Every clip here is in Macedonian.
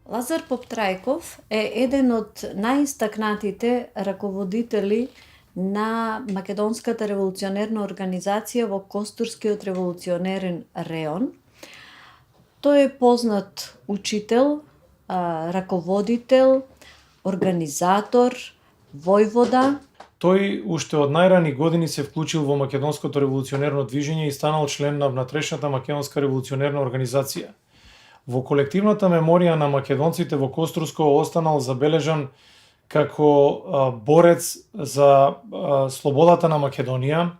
Лазар Поптрајков е еден од најистакнатите раководители на Македонската револуционерна организација во Костурскиот револуционерен реон. Тој е познат учител, раководител, организатор, војвода. Тој уште од најрани години се вклучил во македонското револуционерно движење и станал член на внатрешната македонска револуционерна организација. Во колективната меморија на македонците во Костурско останал забележан како борец за слободата на Македонија,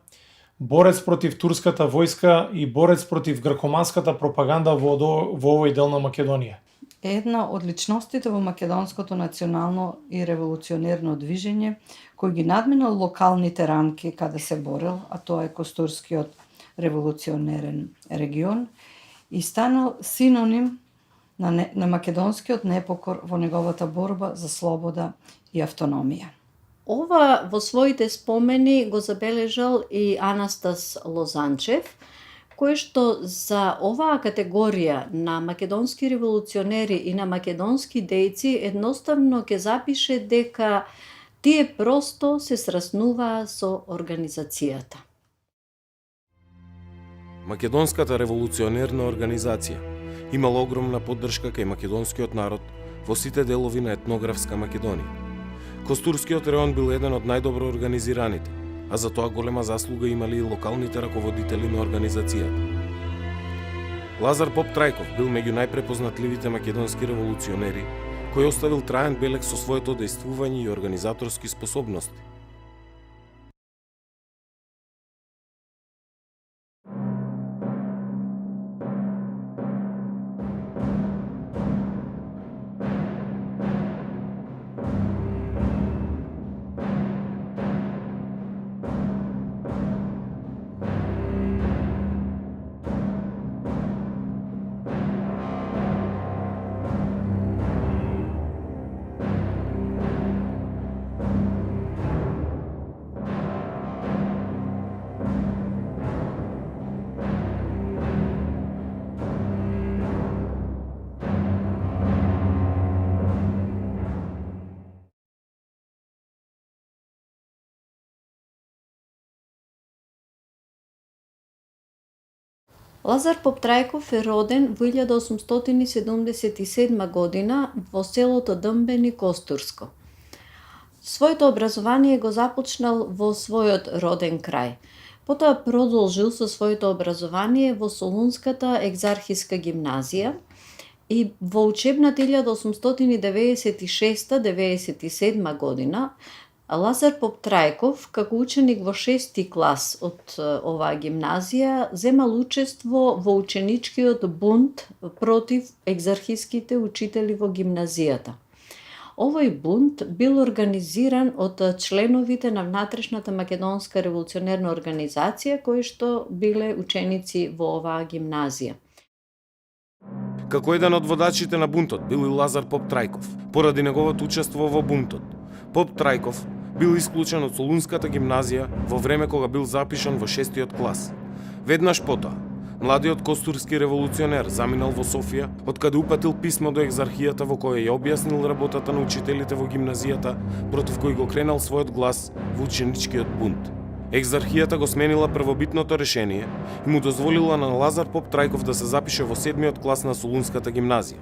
борец против турската војска и борец против гркоманската пропаганда во овој дел на Македонија. Една од личностите во македонското национално и револуционерно движење, кој ги надминал локалните рамки каде се борел, а тоа е Костурскиот револуционерен регион, и станал синоним на македонскиот непокор во неговата борба за слобода и автономија. Ова во своите спомени го забележал и Анастас Лозанчев, кој што за оваа категорија на македонски револуционери и на македонски дејци едноставно ќе запише дека тие просто се сраснуваа со организацијата. Македонската револуционерна организација имала огромна поддршка кај македонскиот народ во сите делови на етнографска Македонија. Костурскиот реон бил еден од најдобро организираните, а за тоа голема заслуга имали и локалните раководители на организацијата. Лазар Поптрајков бил меѓу најпрепознатливите македонски револуционери, кој оставил траен белег со своето дејствување и организаторски способности. Лазар Поптрајков е роден во 1877 година во селото Дъмбени, Костурско. Своето образование го започнал во својот роден крај. Потоа продолжил со своето образование во Солунската екзархиска гимназија и во учебната 1896-97 година Лазар Поптрајков, како ученик во 6-ти клас од оваа гимназија, земал учество во ученичкиот бунт против екзархиските учители во гимназијата. Овој бунт бил организиран од членовите на внатрешната македонска револуционерна организација, кои што биле ученици во оваа гимназија. Како еден од водачите на бунтот бил и Лазар Поптрајков, поради неговото учество во бунтот. Поптрајков бил исклучен од Солунската гимназија во време кога бил запишан во 6-тиот клас. Веднаш потоа, младиот костурски револуционер заминал во Софија, откаде упатил писмо до екзархијата во кое ја објаснил работата на учителите во гимназијата, против кој го кренал својот глас во ученичкиот бунт. Екзархијата го сменила првобитното решение и му дозволила на Лазар Поптрајков да се запише во 7-миот клас на Солунската гимназија.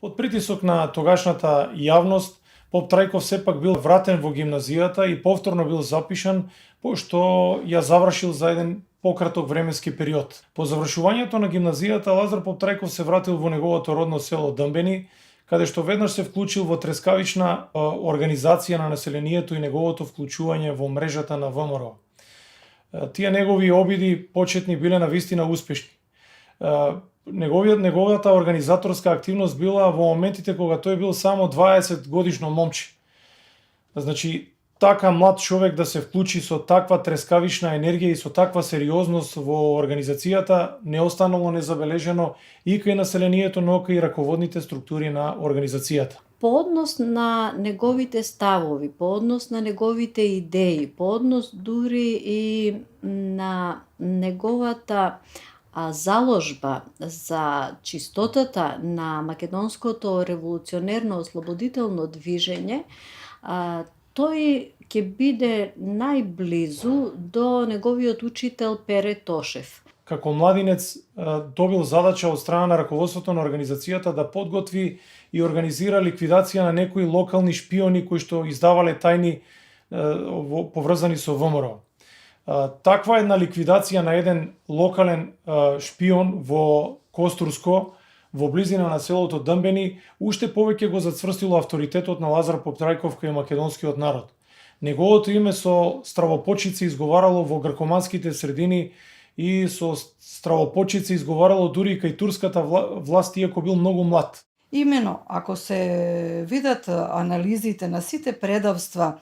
Под притисок на тогашната јавност, Поптрајков сепак бил вратен во гимназијата и повторно бил запишан, пошто ја завршил за еден пократок временски период. По завршувањето на гимназијата, Лазар Поптрајков се вратил во неговото родно село Дъмбени, каде што веднаш се вклучил во трескавична организација на населението и неговото вклучување во мрежата на ВМРО. Тие негови обиди почетни биле навистина успешни. Неговата организаторска активност била во моментите кога тој бил само 20 годишно момче. Значи, така млад човек да се вклучи со таква трескавична енергија и со таква сериозност во организацијата не останало незабележено и кај населението, но и раководните структури на организацијата. По однос на неговите ставови, по однос на неговите идеи, по однос дури и на неговата заложба за чистотата на македонското револуционерно ослободително движење, тој ќе биде најблизу до неговиот учител Пере Тошев. Како младинец добил задача од страна на раководството на организацијата да подготви и организира ликвидација на некои локални шпиони кои што издавале тајни поврзани со ВМРО. Таква една ликвидација на еден локален шпион во Костурско, во близина на селото Дъмбени, уште повеќе го зацврстило авторитетот на Лазар Поптрајков кај македонскиот народ. Неговото име со стравопочици изговарало во гркоманските средини и со стравопочици изговарало дури и кај турската власт, иако бил многу млад. Имено, ако се видат анализите на сите предавства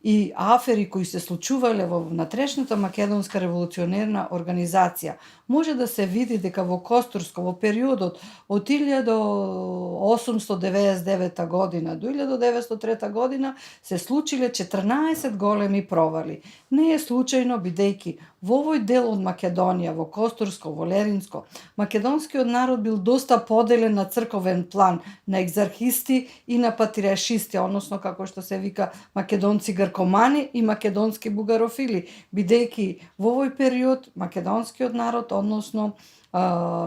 и афери кои се случувале во внатрешната македонска револуционерна организација, може да се види дека во Костурско во периодот од 1899 година до 1903 година се случиле 14 големи провали. Не е случајно, бидејќи во овој дел од Македонија, во Костурско, во Леринско, македонскиот народ бил доста поделен на црковен план, на екзархисти и на патриаршисти, односно како што се вика македонци гркомани и македонски бугарофили, бидејќи во овој период македонскиот народ, односно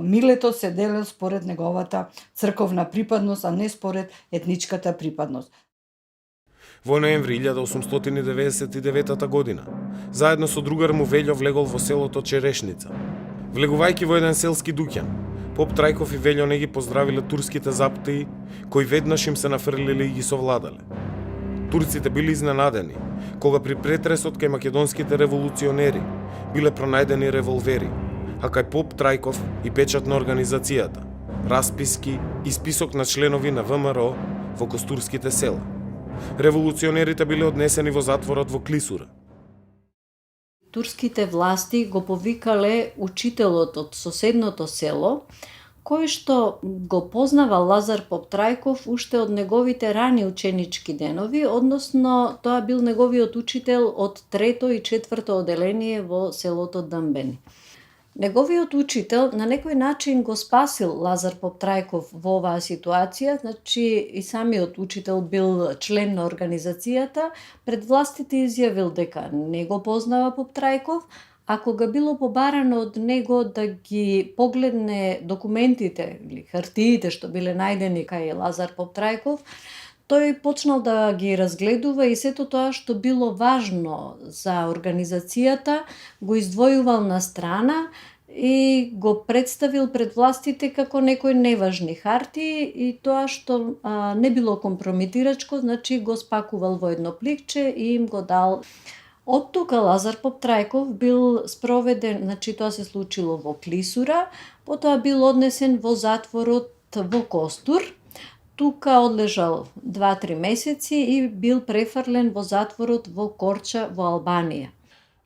милето се делел според неговата црковна припадност, а не според етничката припадност. Во ноември 1899 година, заедно со другар му Велјо влегол во селото Черешница. Влегувајќи во еден селски дуќан, Поп Трајков и Велјо не ги поздравиле турските заптеи, кои веднаш им се нафрлиле и ги совладале. Турците били изненадени, кога при претресот кај македонските револуционери биле пронајдени револвери, а кај Поп Трајков и печат на организацијата, расписки и список на членови на ВМРО во костурските села. Револуционерите биле однесени во затворот во Клисура. Турските власти го повикале учителот од соседното село, кој што го познава Лазар Поптрајков уште од неговите рани ученички денови, односно тоа бил неговиот учител од 3-то и 4-то оделение во селото Дъмбени. Неговиот учител на некој начин го спасил Лазар Поптрајков во оваа ситуација, значи и самиот учител бил член на организацијата, пред властите изјавил дека не го познава Поптрајков, а кога било побарано од него да ги погледне документите или хартиите што биле најдени кај Лазар Поптрајков, тој почнал да ги разгледува и сето тоа што било важно за организацијата го издвојувал на страна и го представил пред властите како некои неважни хартии и тоа што не било компрометирачко, значи го спакувал во едно пликче и им го дал. Од тука Лазар Поптрајков бил спроведен, значи тоа се случило во Клисура, потоа бил однесен во затворот во Костур. Тука одлежал 2-3 месеци и бил префрлен во затворот во Корча во Албанија.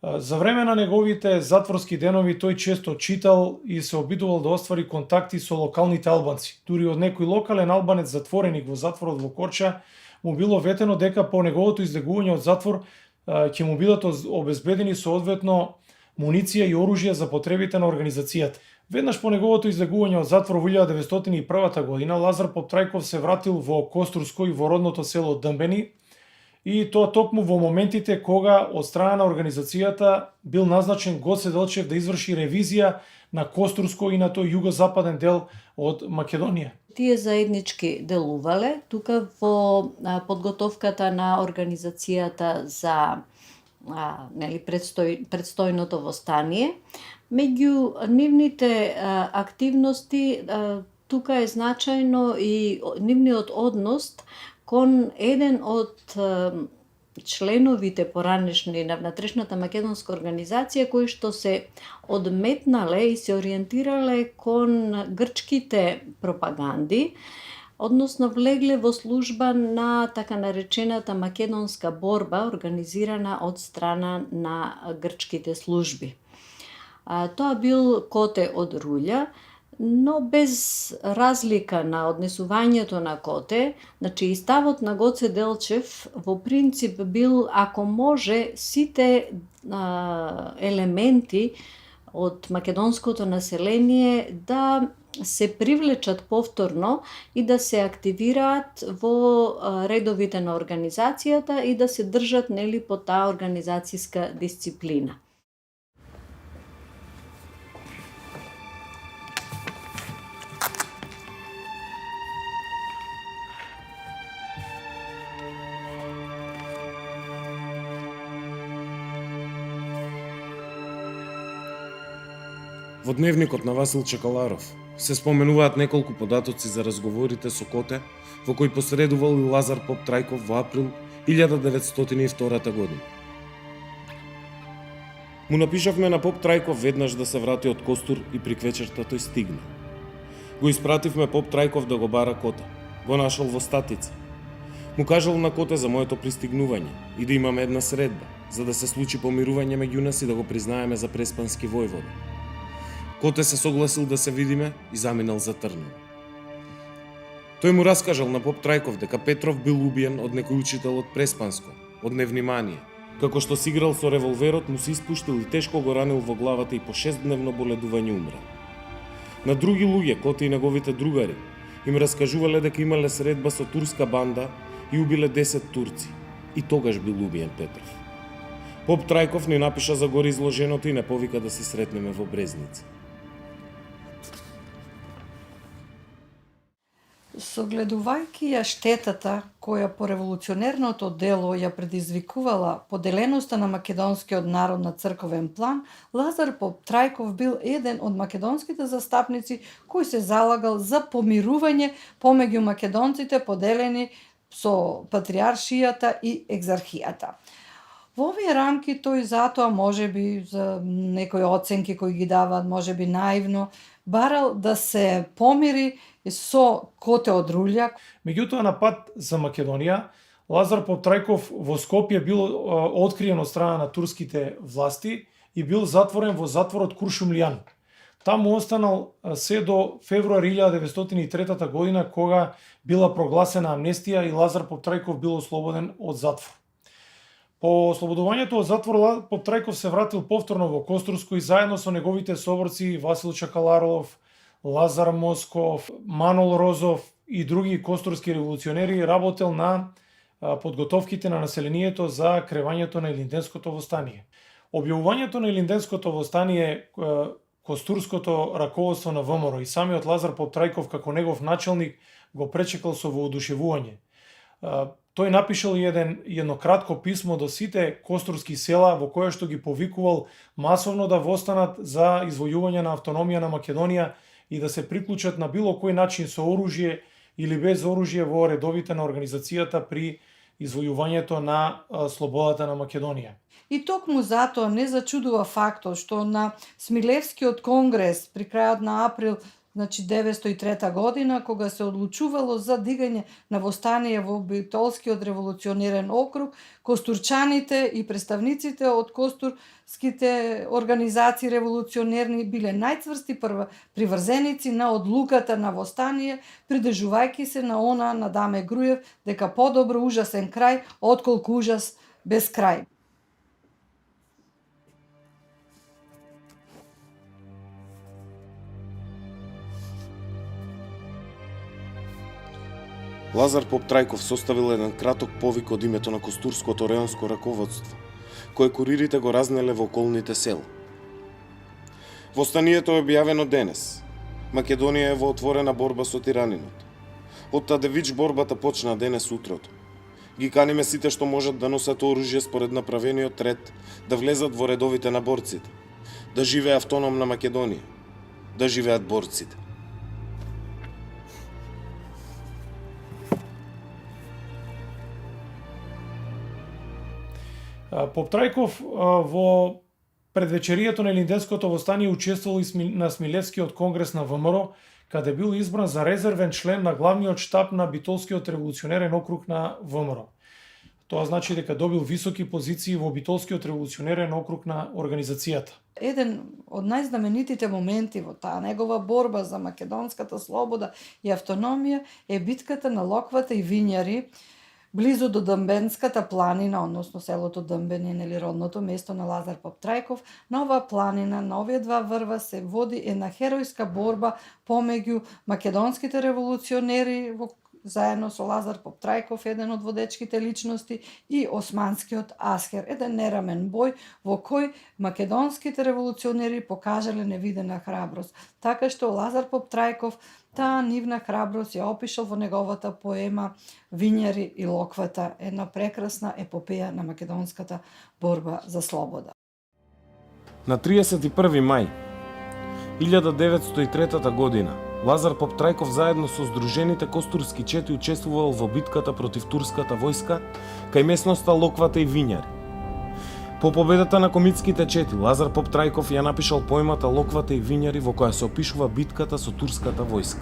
За време на неговите затворски денови тој често читал и се обидувал да оствари контакти со локалните албанци. Дури од некој локален албанец затвореник во затворот во Корча му било ветено дека по неговото излегување од затвор ќе му бидат обезбедени соодветно муниција и оружје за потребите на организацијата. Веднаш по неговото излегување од затвор во 1901 година, Лазар Поптрајков се вратил во Костурско и во родното село Дъмбени, и тоа токму во моментите кога од страна на организацијата бил назначен Гоце Делчев да изврши ревизија на Костурско и на тој југозападен дел од Македонија. Тие заеднички делувале тука во подготовката на организацијата за предстојното востание. Меѓу нивните активности тука е значајно и нивниот однос кон еден од членовите поранешни на внатрешната македонска организација кои што се одметнале и се ориентирале кон грчките пропаганди, односно влегле во служба на така наречената македонска борба организирана од страна на грчките служби. Тоа бил Коте од Рулја, но без разлика на однесувањето на Коте, значи и ставот на Гоце Делчев во принцип бил, ако може, сите елементи од македонското население да се привлечат повторно и да се активираат во редовите на организацијата и да се држат нели по таа организацијска дисциплина. Во дневникот на Васил Чекаларов се споменуваат неколку податоци за разговорите со Коте, во кои посредувал и Лазар Поп Трајков во април 1902 година. Му напишавме на Поп Трајков веднаш да се врати од Костур и приквечерта тој стигна. Го испративме Поп Трајков да го бара Коте. Го нашол во Статица. Му кажал на Коте за моето пристигнување и да имаме една средба, за да се случи помирување меѓу нас и да го признаеме за преспански војвода. Коте се согласил да се видиме и заминал за Трново. Тој му раскажал на Поп Трајков дека Петров бил убиен од некој учител од Преспанско, од невнимание. Како што си играл со револверот, му се испуштил и тешко го ранил во главата и по 6-дневно боледување умрал. На други луѓе, Коте и неговите другари, им раскажувале дека имале средба со турска банда и убиле 10 турци. И тогаш бил убиен Петров. Поп Трајков ни напиша за гори изложеното и не повика да се сретнеме во Брезница. Согледувајќи ја штетата која по револуционерното дело ја предизвикувала поделеноста на македонскиот народ на црковен план, Лазар Поп Трајков бил еден од македонските застапници кој се залагал за помирување помеѓу македонците поделени со патриаршијата и екзархијата. Во овие рамки тој затоа можеби за некои оценки кои ги даваат, можеби наивно, барал да се помири со Коте од Рулја. Меѓутоа на пат за Македонија, Лазар Поп Трајков во Скопје бил откриен од страна на турските власти и бил затворен во затворот Куршумлијан. Таму останал се до февруари 1903 година, кога била прогласена амнестија и Лазар Поп Трајков бил ослободен од затвор. По ослободувањето од затвор, Поп Трајков се вратил повторно во Костурско и заедно со неговите соборци Васил Чакаларов, Лазар Москов, Манол Розов и други костурски револуционери работел на подготовките на населението за кревањето на Илинденското востание. Објавувањето на Илинденското востание костурското раководство на ВМРО и самиот Лазар Поп Трајков како негов началник го пречекал со воодушевување. Тој напишал едно кратко писмо до сите костурски села во кое што ги повикувал масовно да востанат за извојување на автономија на Македонија и да се приклучат на било кој начин со оружје или без оружје во редовите на организацијата при извојувањето на слободата на Македонија. И токму затоа не зачудува фактот што на Смилевскиот конгрес при крајот на април 1903 година, кога се одлучувало за дигање на востание во Битолскиот револуционерен округ, костурчаните и представниците од костурските организации револуционерни биле најцврсти приврзеници на одлуката на востание, придржувајќи се на она на Даме Груев дека подобро ужасен крај отколку ужас без крај. Лазар Поп Трајков составил еден краток повик од името на костурското реонско раководство, кое куририте го разнеле во околните села. Востанието е објавено денес. Македонија е во отворена борба со тиранинот. Од Тадевич борбата почна денес утрото. Ги каниме сите што можат да носат оружје според направениот ред, да влезат во редовите на борците. Да живее автономна Македонија. Да живеат борците. Поп Трајков во предвечерието на Илинденското востание учествувал и на Смилевскиот конгрес на ВМРО, каде бил избран за резервен член на главниот штаб на Битолскиот револуционерен округ на ВМРО. Тоа значи дека добил високи позиции во Битолскиот револуционерен округ на организацијата. Еден од најзнаменитите моменти во таа негова борба за македонската слобода и автономија е битката на Локвата и Вињари, близу до Дъмбенската планина, односно селото Дъмбен или родното место на Лазар Поптрајков. На оваа планина, на овие два врва се води една херојска борба помеѓу македонските револуционери заедно со Лазар Поптрајков, еден од водечките личности, и османскиот аскер, еден нерамен бој во кој македонските револуционери покажале невидена храброст. Така што Лазар Поптрајков таа нивна храброст ја опишал во неговата поема Винјари и локвата, една прекрасна епопеја на македонската борба за слобода. На 31. мај 1903 година Лазар Поптрајков заедно со здружените костурски чети учествувал во битката против турската војска кај местноста Локвата и Винјари. По победата на комитските чети, Лазар Поптрајков ја напишал поемата Локвата и Винјари во која се опишува битката со турската војска.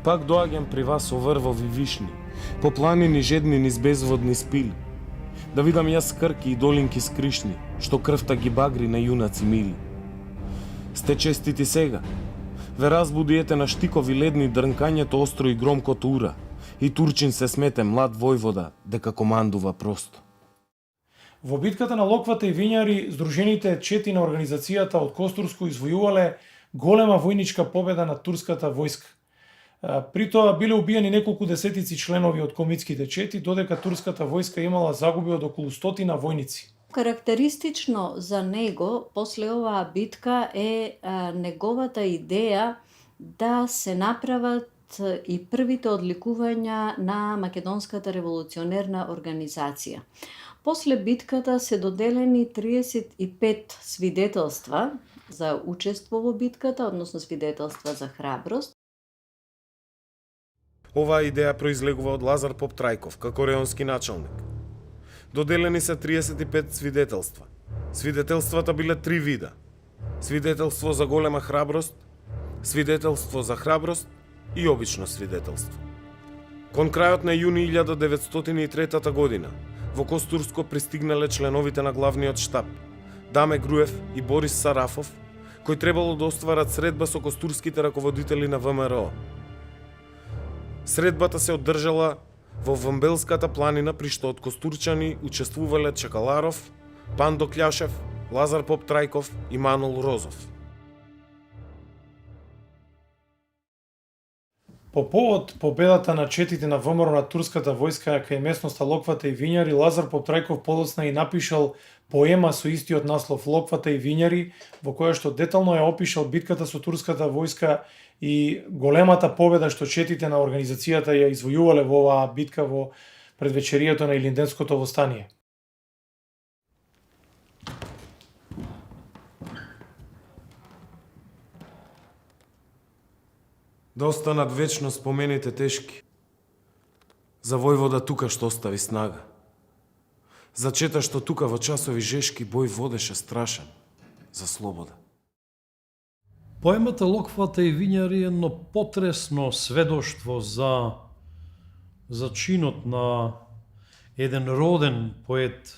Пак доаѓам при вас, о врвови вишни, по планини жедни низ безводни спили, да видам јас крки и долинки скришни, што крвта ги багри на јунаци мили. Сте честити сега, ве разбудиете на штикови ледни дрнкањето остро и громко тура, и Турчин се смете млад војвода дека командува просто. Во битката на Локвата и Винјари, здружените чети на организацијата од Костурско извојувале голема војничка победа над турската војска. При тоа биле убиени неколку десетици членови од комитските чети, додека турската војска имала загуби од околу 100 војници. Карактеристично за него после оваа битка е неговата идеја да се направат и првите одликувања на македонската револуционерна организација. После битката се доделени 35 свидетелства за учество во битката, односно свидетелства за храброст. Оваа идеја произлегува од Лазар Поптрајков како реонски началник. Доделени се 35 свидетелства. Свидетелствата биле 3 вида. Свидетелство за голема храброст, свидетелство за храброст и обично свидетелство. Кон крајот на јуни 1903 година во Костурско пристигнале членовите на главниот штаб, Даме Груев и Борис Сарафов, кои требало да остварат средба со костурските раководители на ВМРО. Средбата се одржала во Вамбелската планина, при што од костурчани учествувале Чекаларов, Пандо Кљашев, Лазар Поптрајков и Манол Розов. По повод победата на четите на ВМРО на турската војска кај местноста Локвата и Винјари, Лазар Поптрајков подоцна и напишал поема со истиот наслов Локвата и Винјари, во која што детално ја опишал битката со турската војска и големата победа што четите на организацијата ја извојувале во оваа битка во предвечерието на Илинденското востание. Да останат вечно спомените тешки. За војвода тука што остави снага. За чета што тука во часови жешки бој водеше страшен за слобода. Поемата Локвата и Винјари е едно потресно сведоштво за чинот на еден роден поет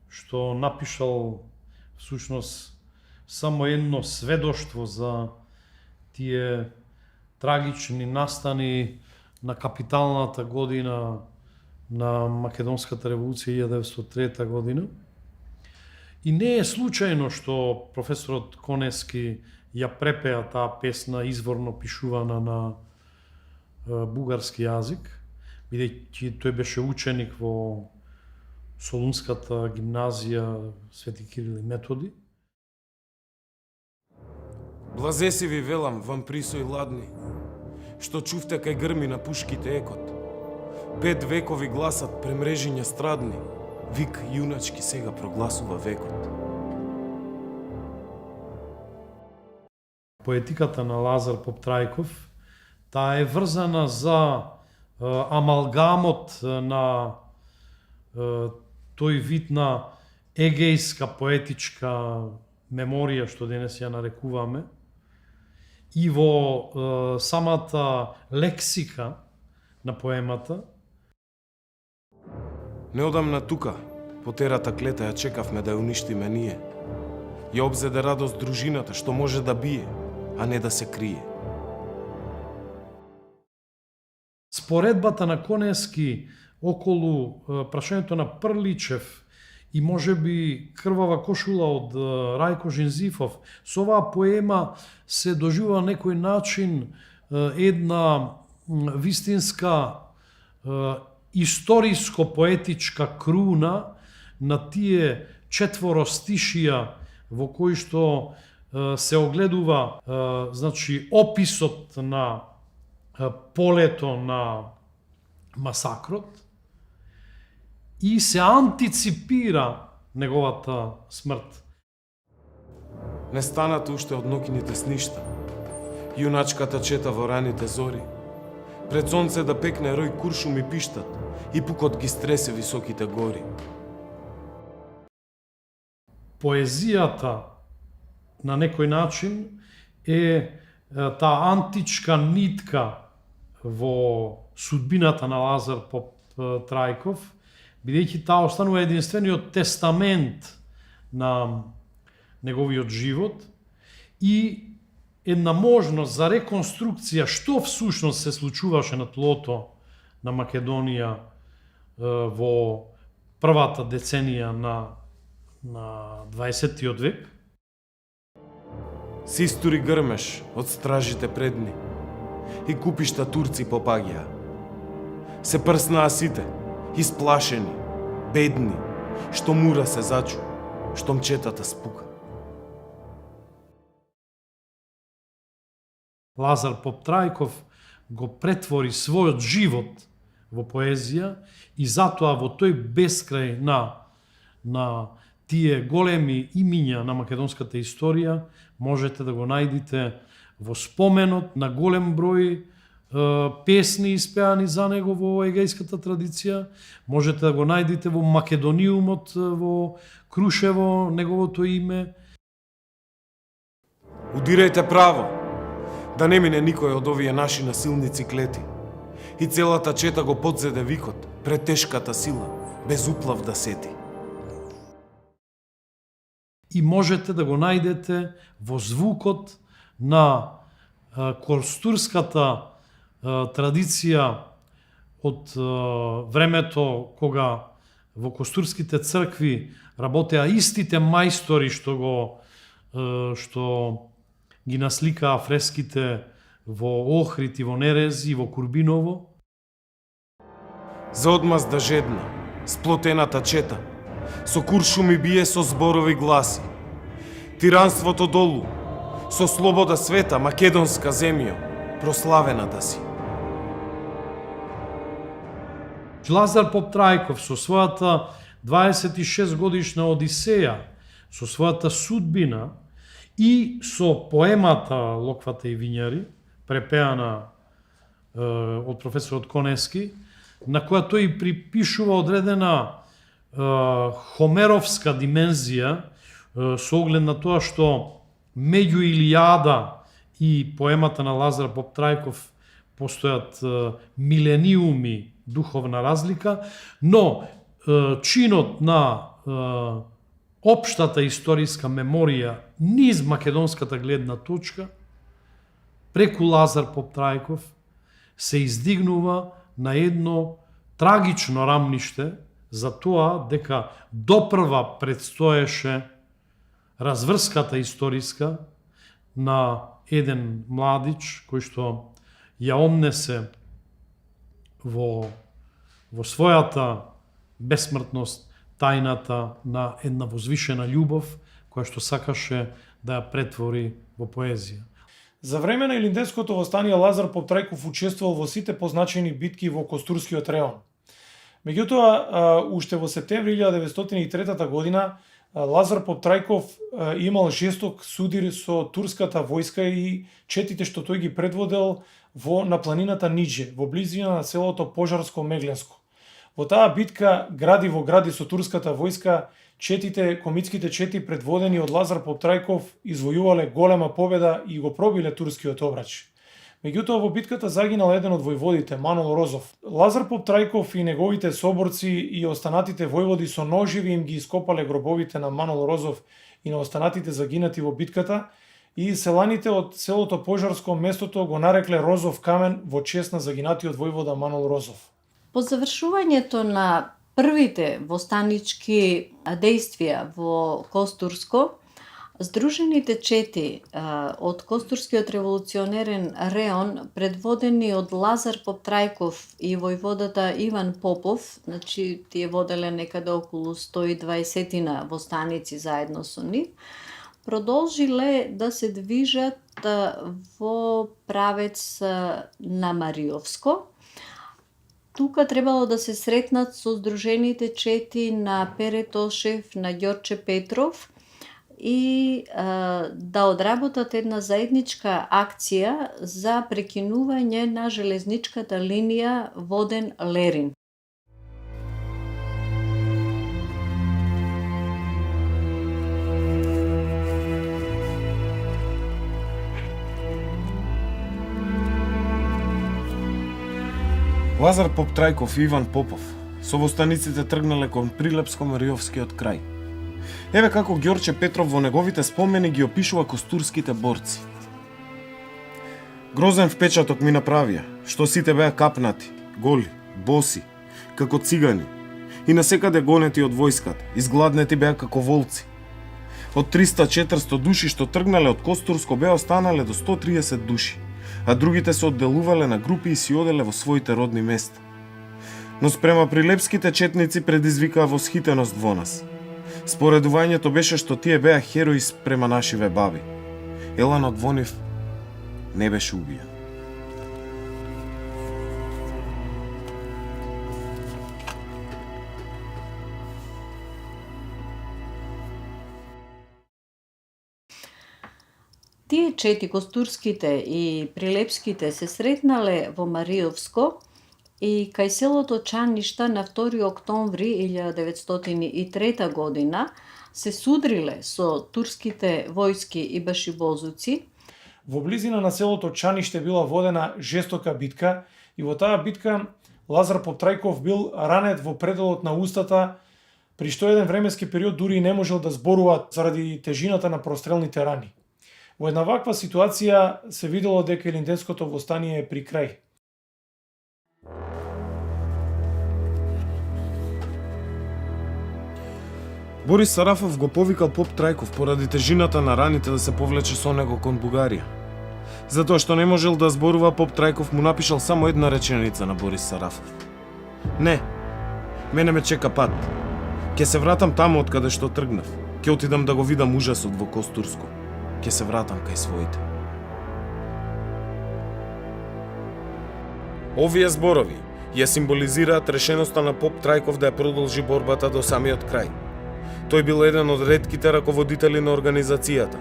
што напишал всушност само едно сведоштво за тие трагични настани на капиталната година на Македонската револуција 1903 година. И не е случајно што професорот Конески ја препеа таа песна изворно пишувана на бугарски јазик, бидејќи тој беше ученик во Солунската гимназија Свети Кирил и Методи. Блазеси ви велам, вамприсо и ладни, што чувте кај грми на пушките екот. 5 векови гласат премрежиња страдни, вик јуначки сега прогласува векот. Поетиката на Лазар Поптрајков, таа е врзана за амалгамот на тој вид на егејска поетичка меморија што денес ја нарекуваме, и во самата лексика на поемата. Неодамна тука, по терата клета ја чекавме да ја уништиме ние. Ја обзеде радост дружината што може да бие, а не да се крие. споредбата на Конески околу прашањето на Прличев и можеби крвава кошула од Рајко Жинзифов, со оваа поема се доживува на некој начин една вистинска историско-поетичка круна на тие четворо стишија во кои што се огледува значи описот на полето на масакрот и се антиципира неговата смрт. Не станат уште од нокините сништа. Јуначката чета во раните зори. Пред сонце да пекне рој куршуми пиштат и пукот ги стресе високите гори. Поезијата на некој начин е таа античка нитка во судбината на Лазар Поп-Трајков, бидејќи таа останува единствениот тестамент на неговиот живот и една можност за реконструкција што всушност се случуваше на тлото на Македонија во првата деценија на 20 век. Се истури грмеш од стражите предни и купишта турци попаѓаа. Се прснаа сите, исплашени, бедни, што мура се зачу, што мчетата спука. Лазар Поп-Трајков го претвори својот живот во поезија и затоа во тој бескрај на тие големи имиња на македонската историја можете да го најдете во споменот на голем број песни испеани за него во егејската традиција, можете да го најдете во Македониумот во Крушево, неговото име. Удирајте право, да не мине никој од овие наши насилници клети. И целата чета го подзеде викот пред тешката сила, без уплав да сети. И можете да го најдете во звукот на костурската традиција од времето кога во костурските цркви работеа истите мајстори што ги насликаа фреските во Охрид и во Нерез и во Курбиново. За одмазда жедна, сплотената чета, со куршуми бие со зборови гласи. Тиранството долу, со слобода света, македонска земја, прославена да си. Лазар Поп-Трајков со својата 26 годишна одисеја, со својата судбина и со поемата Локвата и вињари, препеана од професорот Конески, на која тој припишува одредена хомеровска димензија со оглед на тоа што меѓу Илијада и поемата на Лазар Поп-Трајков постојат милениуми духовна разлика, но чинот на општата историска меморија низ македонската гледна точка преку Лазар Поп-Трајков се издигнува на едно трагично рамниште за тоа дека допрва предстоеше разврската историска на еден младич кој што ја однесе во својата бесмртност тајната на една возвишена љубов која што сакаше да ја претвори во поезија. За време на Илинденското востание Лазар Поп-Трајков учествувал во сите позначени битки во Костурскиот реон. Меѓутоа, уште во септември 1903 година Лазар Поп-Трајков имал жесток судир со турската војска и четите што тој ги предводел на планината Нидже, во близина на селото Пожарско-Мегленско. Во таа битка гради во гради со турската војска, комитските чети предводени од Лазар Поп-Трајков извојувале голема победа и го пробиле турскиот обрач. Меѓутоа во битката загинал еден од војводите, Манол Розов. Лазар Поп-Трајков и неговите соборци и останатите војводи со ножеви им ги ископале гробовите на Манол Розов и на останатите загинати во битката и селаните од селото Пожарско местото го нарекле Розов камен во чест на загинатиот војвода Манол Розов. По завршувањето на првите востанички дејствија во Костурско, Здружените чети од Костурскиот револуционерен реон, предводени од Лазар Поптрајков и војводата Иван Попов, значи тие воделе некаде околу 120 востаници заедно со нив, продолжиле да се движат во правец на Мариовско. Тука требало да се сретнат со Здружените чети на Пере Тошев, на Ѓорче Петров и да одработат една заедничка акција за прекинување на железничката линија Воден-Лерин. Лазар Поптрајков и Иван Попов со востаниците тргнале кон Прилепско-Мариовскиот крај. Еве како Ѓорче Петров во неговите спомени ги опишува костурските борци. Грозен впечаток ми направија, што сите беа капнати, голи, боси, како цигани, и насекаде гонети од војската, изгладнети беа како волци. Од 300-400 души што тргнале од Костурско беа останале до 130 души, а другите се одделувале на групи и си оделе во своите родни места. Но спрема прилепските четници предизвикаа восхитеност во нас. Споредувањето беше што тие беа херои спрема нашиве баби. Еланот во нив не беше убиен. Тие чети, костурските и прилепските, се сретнале во Мариовско и кај селото Чаништа на 2 октомври 1903 година се судриле со турските војски и башибозуци. Во близина на селото Чаниште била водена жестока битка и во таа битка Лазар Поптрајков бил ранет во пределот на устата, при што еден временски период дури не можел да зборува заради тежината на прострелните рани. Во една ваква ситуација се видело дека Илинденското востание е при крај. Борис Сарафов го повикал Поптрајков поради тежината на раните да се повлече со него кон Бугарија. Затоа што не можел да зборува, Поптрајков му напишал само една реченица на Борис Сарафов. Не, мене ме чека пат. Ке се вратам таму од каде што тргнав. Ке отидам да го видам ужасот во Костурско. Ке се вратам кај своите. Овие зборови ја символизираат решеноста на Поптрајков да ја продолжи борбата до самиот крај. Тој бил еден од ретките раководители на организацијата,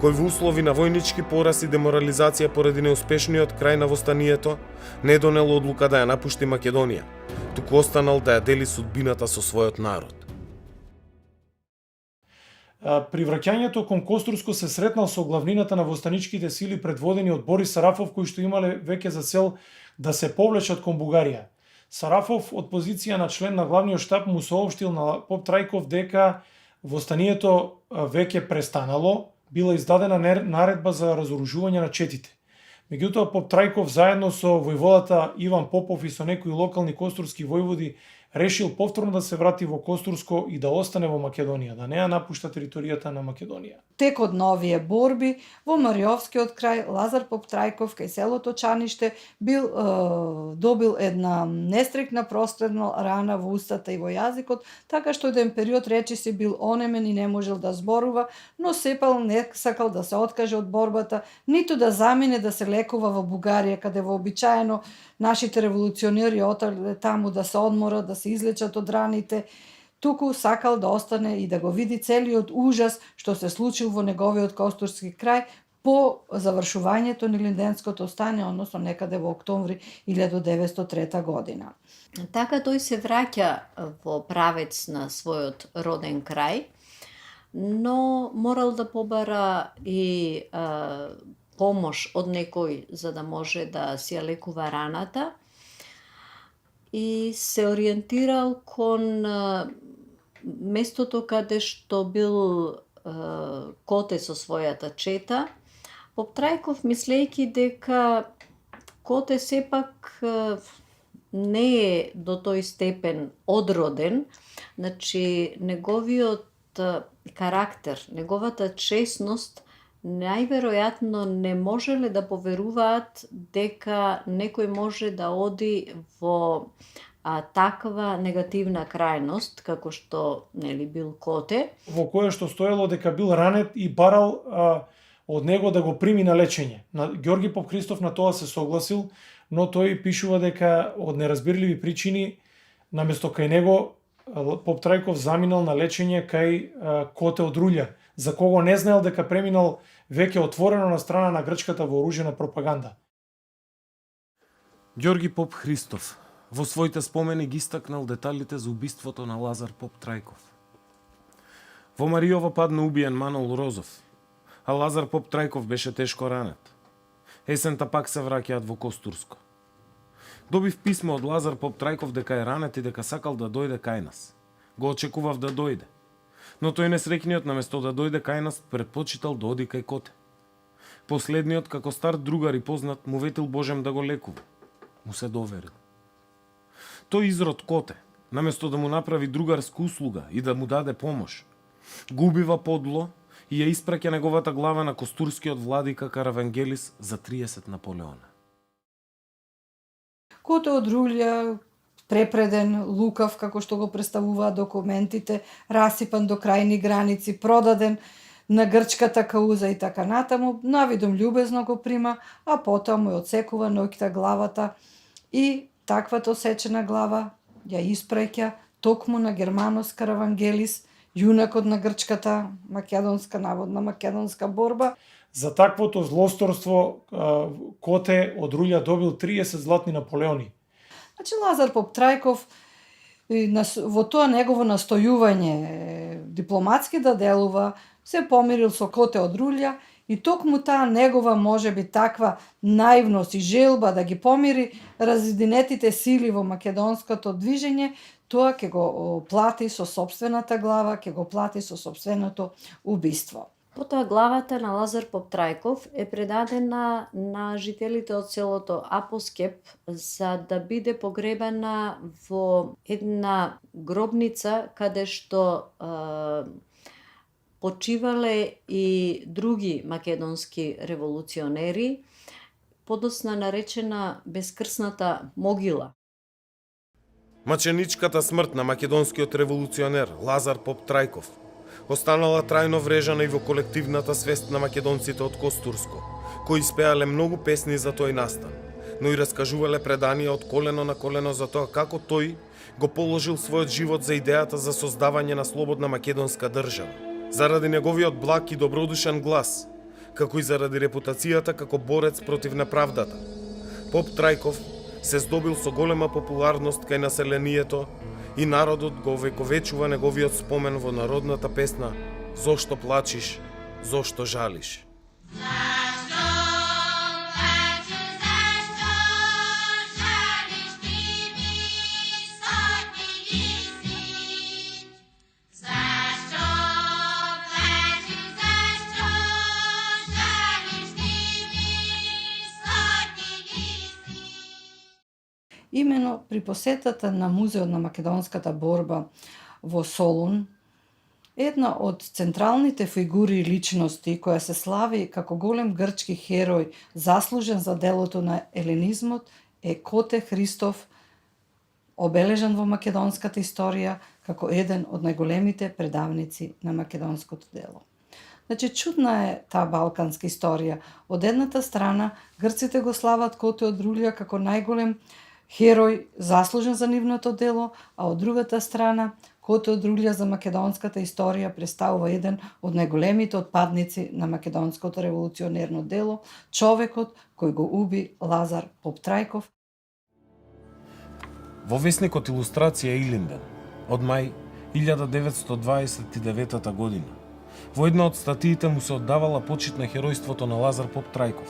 кој во услови на војнички пораз и деморализација поради неуспешниот крај на востанието, не донел одлука да ја напушти Македонија, туку останал да ја дели судбината со својот народ. При враќањето кон Костурско се сретнал со главнината на востаничките сили предводени од Борис Сарафов, кои што имале веќе за цел да се повлечат кон Бугарија. Сарафов од позиција на член на главниот штаб му соопштил на Поптрајков дека востанието веќе престанало, била издадена наредба за разоружување на четите. Меѓутоа Поптрајков заедно со војводата Иван Попов и со некои локални костурски војводи решил повторно да се врати во Костурско и да остане во Македонија, да не ја напушта територијата на Македонија. Текот на овие борби во Мариовскиот крај Лазар Поптрајков кај селото Чаниште добил една нестрекна прострелна рана во устата и во јазикот, така што еден период речиси бил онемен и не можел да зборува, но сепак не сакал да се откаже од борбата, ниту да замине да се лекува во Бугарија, каде вообичаено нашите револуционери отиделе таму да се одморат, да се излечат од раните, туку сакал да остане и да го види целиот ужас што се случил во неговиот Костурски крај по завршувањето на Илинденското стане, односно некаде во октомври 1903 година. Така тој се враќа во правец на својот роден крај, но морал да побара и помош од некој за да може да си ја лекува раната и се ориентирал кон местото каде што бил Коте со својата чета Поп Трајков, мислејќи дека Коте сепак не е до тој степен одроден, значи неговиот карактер, неговата честност, најверојатно не можеле да поверуваат дека некој може да оди во таква негативна крајност, како што бил Коте. Во кое што стоело дека бил ранет и барал од него да го прими на лечење. Ѓорги Поп Христов на тоа се согласил, но тој пишува дека од неразбирливи причини наместо кај него Поп Трајков заминал на лечење кај Коте од Рулја, за кого не знаел дека преминал веќе отворено на страна на грчката вооружена пропаганда. Ѓорги Поп Христов во своите спомени ги истакнал деталите за убиството на Лазар Поп Трајков. Во Мариово падна убиен Манол Розов, а Лазар Поп Трајков беше тешко ранет. Есента пак се враќаат во Костурско. Добив писмо од Лазар Поп Трајков дека е ранет и дека сакал да дојде кај нас. Го очекував да дојде. Но тој несреќниот наместо да дојде кај нас предпочитал да оди кај Коте. Последниот, како стар другар и познат, му ветил Божем да го лекува. Му се доверил. Тој изрод Коте, наместо да му направи другарска услуга и да му даде помош, го убива подло и ја испраќа неговата глава на костурскиот владика Каравангелис за 30 Наполеона. Коте од Рулја, препреден, лукав, како што го представуваат документите, расипан до крајни граници, продаден на грчката кауза и така натаму, навидом љубезно го прима, а потоа му ја одсекува ноќта главата и таквата осечена глава ја испраќа токму на Германос Каравангелис, јунакот на грчката наводна македонска борба. За таквото злосторство Коте од Рулја добил 30 златни Наполеони. Значи Лазар Поп Трајков во тоа негово настојување дипломатски да делува, се помирил со Коте од Рулја и токму таа негова можеби таква наивност и желба да ги помири разединетите сили во македонското движење, тоа ќе го плати со сопствената глава, ќе го плати со сопственото убиство. Потоа главата на Лазар Поп Трајков е предадена на жителите од селото Апоскеп за да биде погребана во една гробница каде што почивале и други македонски револуционери, подосна наречена Бескрсната могила. Маченичката смрт на македонскиот револуционер Лазар Поп Трајков останала трајно врежана и во колективната свест на македонците од Костурско, кои испеале многу песни за тој настан, но и раскажувале преданија од колено на колено за тоа како тој го положил својот живот за идејата за создавање на слободна македонска држава, заради неговиот благ и добродушен глас, како и заради репутацијата како борец против неправдата. Поп Трајков се здобил со голема популарност кај населението и народот го овековечува неговиот спомен во народната песна «Зошто плачиш, зошто жалиш». Имено при посетата на Музеот на македонската борба во Солун, една од централните фигури и личности која се слави како голем грчки херој заслужен за делото на еленизмот е Коте Христов, обележан во македонската историја како еден од најголемите предавници на македонското дело. Значи, чудна е таа балканска историја. Од едната страна, грците го слават Коте од Рулја како најголем херој заслужен за нивното дело, а од другата страна, Коте од Рулја за македонската историја представува еден од најголемите отпадници на македонското револуционерно дело, човекот кој го уби Лазар Поп Трајков. Во весникот Илустрација Илинден од мај 1929 година, во една од статиите му се оддавала почит на херојството на Лазар Поп Трајков,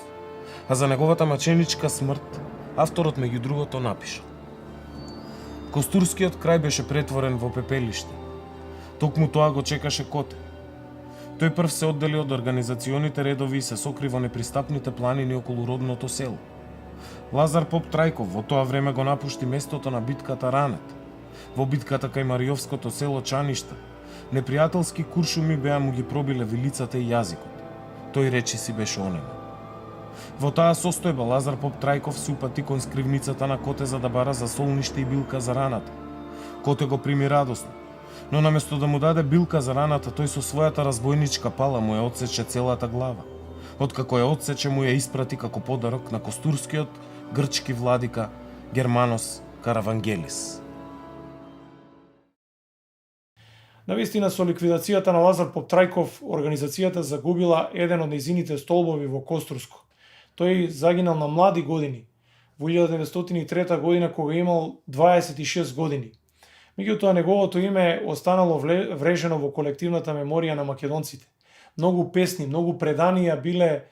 а за неговата маченичка смрт авторот меѓу другото напишал: Костурскиот крај беше претворен во пепелиште. Токму тоа го чекаше Коте. Тој прв се оддели од организационите редови и се сокри во непристапните планини околу родното село. Лазар Поп Трајков во тоа време го напушти местото на битката Ранет. Во битката кај Мариовското село Чаништа, непријателски куршуми беа му ги пробиле вилицата и јазикот. Тој речи си беше онемен. Во таа состојба Лазар Поп Трајков се упати кон скривницата на Коте за да бара за солниште и билка за раната. Коте го прими радосно, но наместо да му даде билка за раната, тој со својата разбойничка пала му ја одсече целата глава. Откако ја одсече, му ја испрати како подарок на костурскиот грчки владика Германос Каравангелис. Навистина, со ликвидацијата на Лазар Поп Трајков, организацијата загубила еден од нејзините столбови во Костурско. Тој загинал на млади години, во 1903 година, кога имал 26 години. Меѓутоа, неговото име останало врежено во колективната меморија на македонците. Многу песни, многу преданија биле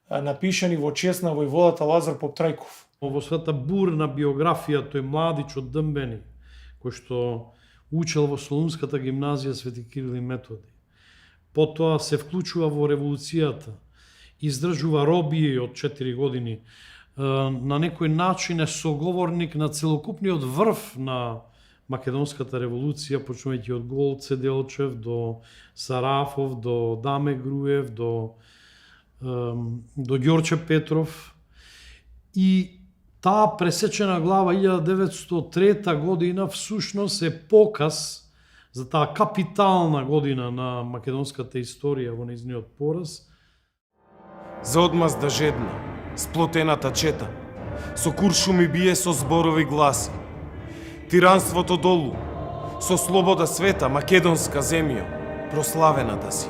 напишани во чест на војводата Лазар Поп Трајков. Во својата бурна биографија, тој младич од Дъмбени, кој што учел во Солунската гимназија Свети Кирил и Методи. Потоа се вклучува во револуцијата, издржува робија од 4 години. На некој начин е соговорник на целокупниот врв на Македонската револуција, почнувајќи од Голце Делчев до Сарафов, до Даме Груев, до Ѓорче Петров. И таа пресечена глава 1903 година всушност е показ за таа капитална година на македонската историја во нејзиниот пораз. За одмазда жедна, сплотената чета, со куршуми бие со зборови гласи. Тиранството долу, со слобода света, македонска земја, прославената си.